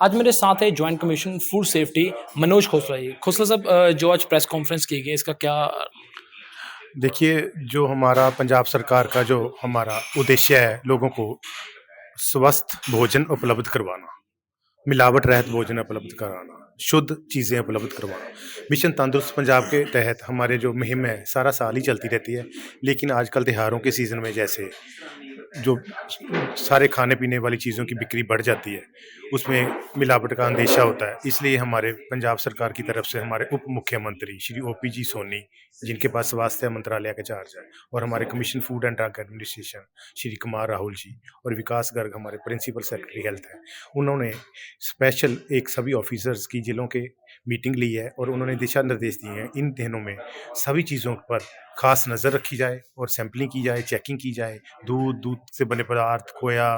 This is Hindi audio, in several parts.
आज मेरे साथ है joint commission food safety Manoj Khosla ji. Khosla साहब, जो आज प्रेस कॉन्फ्रेंस की गई इसका क्या? देखिए, जो हमारा पंजाब सरकार का जो हमारा उद्देश्य है, लोगों को स्वस्थ भोजन उपलब्ध करवाना, मिलावट रहित भोजन उपलब्ध कराना, शुद्ध चीज़ें उपलब्ध करवाना। मिशन तंदुरुस्त पंजाब के तहत हमारे जो मुहिम है, सारा साल ही चलती रहती है। लेकिन आजकल त्योहारों के सीज़न में जैसे जो सारे खाने-पीने वाली चीज़ों की बिक्री बढ़ जाती है, उसमें मिलावट का अंदेशा होता है। इसलिए हमारे पंजाब सरकार की तरफ से हमारे उप मुख्यमंत्री श्री ओपी जी सोनी, जिनके पास स्वास्थ्य मंत्रालय का चार्ज है, और हमारे commissioner food and drug administration Shri Kumar Rahul ji, और विकास गर्ग हमारे प्रिंसिपल सेक्रेटरी हेल्थ हैं। उन्होंने स्पेशल एक सभी ऑफिसर्स की जिलों के मीटिंग ली है और उन्होंने दिशा निर्देश दिए हैं। इन दिनों में सभी चीज़ों पर खास नज़र रखी जाए और सैंपलिंग की जाए, चेकिंग की जाए। दूध से बने पदार्थ, खोया,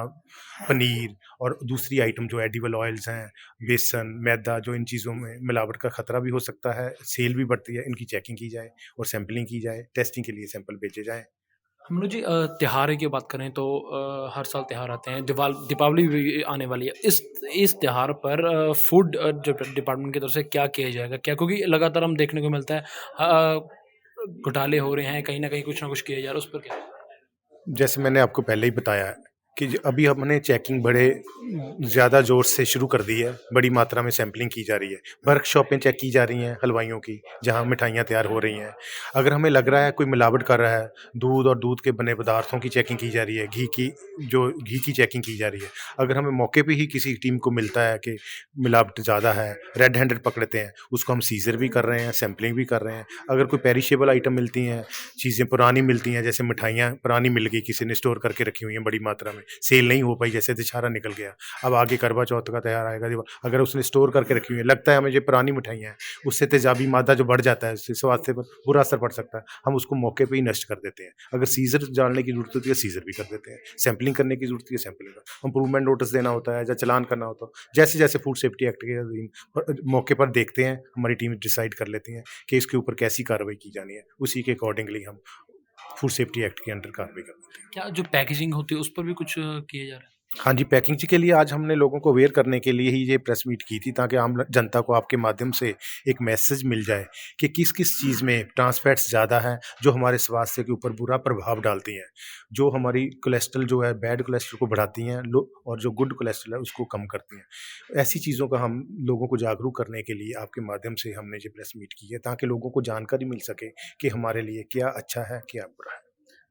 पनीर और दूसरी आइटम जो एडिबल ऑयल्स हैं, बेसन, मैदा, जो इन चीज़ों में मिलावट का खतरा भी हो सकता है, सेल भी बढ़ती है, इनकी चेकिंग की जाए और सैंपलिंग की जाए, टेस्टिंग के लिए सैंपल भेजे जाएँ। हम लोग जी त्योहार की बात करें तो हर साल त्योहार आते हैं। दीपावली भी आने वाली है। इस त्योहार पर फूड जो डिपार्टमेंट की तरफ से क्या किया जाएगा? क्या, क्योंकि लगातार हम देखने को मिलता है घोटाले हो रहे हैं, कहीं न कहीं कुछ ना कुछ किया जा रहा है, उस पर क्या? जैसे मैंने आपको पहले ही बताया है कि अभी हमने चेकिंग बड़े ज़्यादा ज़ोर से शुरू कर दी है, बड़ी मात्रा में सैंपलिंग की जा रही है, वर्कशॉपें चेक की जा रही हैं हलवाइयों की, जहाँ मिठाइयाँ तैयार हो रही हैं। अगर हमें लग रहा है कोई मिलावट कर रहा है, दूध और दूध के बने पदार्थों की चेकिंग की जा रही है, घी की चेकिंग की जा रही है। अगर हमें मौके पे ही किसी टीम को मिलता है कि मिलावट ज़्यादा है, रेड हैंडेड पकड़ते हैं, उसको हम सीज़र भी कर रहे हैं, सैंपलिंग भी कर रहे हैं। अगर कोई पेरिशेबल आइटम मिलती हैं, चीज़ें पुरानी मिलती हैं, जैसे मिठाइयाँ पुरानी मिल गई, किसी ने स्टोर करके रखी हुई हैं बड़ी मात्रा में, सेल नहीं हो पाई, जैसे दशहरा निकल गया, अब आगे करवा चौथ का त्योहार आएगा, अगर उसने स्टोर करके रखी हुई है, लगता है हमें ये पुरानी मिठाइयाँ हैं, उससे तेजाबी मादा जो बढ़ जाता है, उससे स्वास्थ्य पर बुरा असर पड़ सकता है, हम उसको मौके पे ही नष्ट कर देते हैं। अगर सीजर डालने की जरूरत होती है, सीजर भी कर देते हैं। सैंपलिंग करने की जरूरत है, सैंपलिंग का इंप्रूवमेंट नोटिस देना होता है या चालान करना होता है, जैसे जैसे फूड सेफ्टी एक्ट के अधीन मौके पर देखते हैं, हमारी टीम डिसाइड कर लेती है कि इसके ऊपर कैसी कार्रवाई की जानी है, उसी के अकॉर्डिंगली हम फूड सेफ्टी एक्ट के अंडर कार्रवाई कर देते हैं। क्या जो पैकेजिंग होती है उस पर भी कुछ किया जा रहा है? हाँ जी, पैकिंग के लिए आज हमने लोगों को अवेयर करने के लिए ही ये प्रेस मीट की थी, ताकि आम जनता को आपके माध्यम से एक मैसेज मिल जाए कि किस-किस चीज़ में ट्रांस फैट्स ज़्यादा हैं, जो हमारे स्वास्थ्य के ऊपर बुरा प्रभाव डालती हैं, जो हमारी कोलेस्ट्रॉल जो है, बैड कोलेस्ट्रॉल को बढ़ाती हैं, लो और जो गुड कोलेस्ट्रॉल है, उसको कम करती हैं। ऐसी चीज़ों का हम लोगों को जागरूक करने के लिए आपके माध्यम से हमने ये प्रेस मीट की है, ताकि लोगों को जानकारी मिल सके कि हमारे लिए क्या अच्छा है, क्या बुरा है।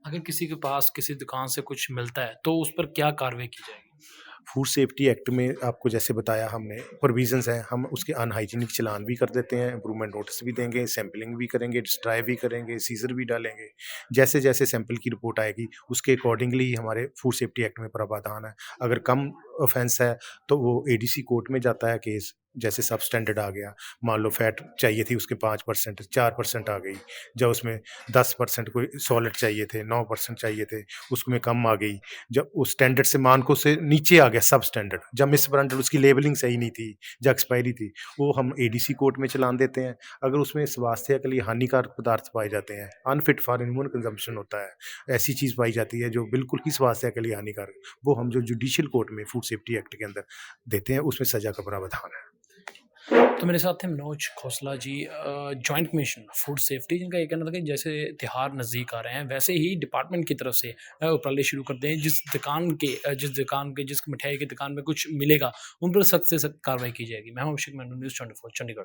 अगर किसी के पास किसी दुकान से कुछ मिलता है, तो उस पर क्या कार्रवाई की जाएगी? फूड सेफ्टी एक्ट में आपको जैसे बताया हमने प्रोविजंस हैं, हम उसके अनहाइजीनिक चालान भी कर देते हैं, इंप्रूवमेंट नोटिस भी देंगे, सैंपलिंग भी करेंगे, डिस्ट्राई भी करेंगे, सीजर भी डालेंगे। जैसे जैसे सैंपल की रिपोर्ट आएगी, उसके अकॉर्डिंगली ही हमारे फूड सेफ्टी एक्ट में प्रावधान है। अगर कम ऑफेंस है तो वो एडीसी कोर्ट में जाता है केस, जैसे सब स्टैंडर्ड आ गया, मान लो फैट चाहिए थी उसके 5%, 4% आ गई, जब उसमें 10% कोई सॉलिड चाहिए थे, 9% चाहिए थे, उसमें कम आ गई, जब उस स्टैंडर्ड से मानकों से नीचे आ गया सब स्टैंडर्ड, जब मिस ब्रांडेड, उसकी लेबलिंग सही नहीं थी, जो एक्सपायरी थी, वो हम एडीसी कोर्ट में चालान देते हैं। अगर उसमें स्वास्थ्य के लिए हानिकारक पदार्थ पाए जाते हैं, अनफिट फॉर ह्यूमन कंजम्पशन होता है, ऐसी चीज़ पाई जाती है जो बिल्कुल ही स्वास्थ्य के लिए हानिकारक, वो हम जो जुडिशियल कोर्ट में फूड सेफ्टी एक्ट के अंदर देते हैं, उसमें सजा का प्रावधान है। तो मेरे साथ थे मनोज खोसला जी, जॉइंट कमीशन फूड सेफ्टी, जिनका ये कहना था कि जैसे त्योहार नज़दीक आ रहे हैं, वैसे ही डिपार्टमेंट की तरफ से उपराले शुरू कर दें। जिस दुकान के जिस मिठाई की दुकान में कुछ मिलेगा, उन पर सख्त से सख्त कार्रवाई की जाएगी। मैं हूं अभिषेक, मैनू न्यूज़ 24 चंडीगढ़।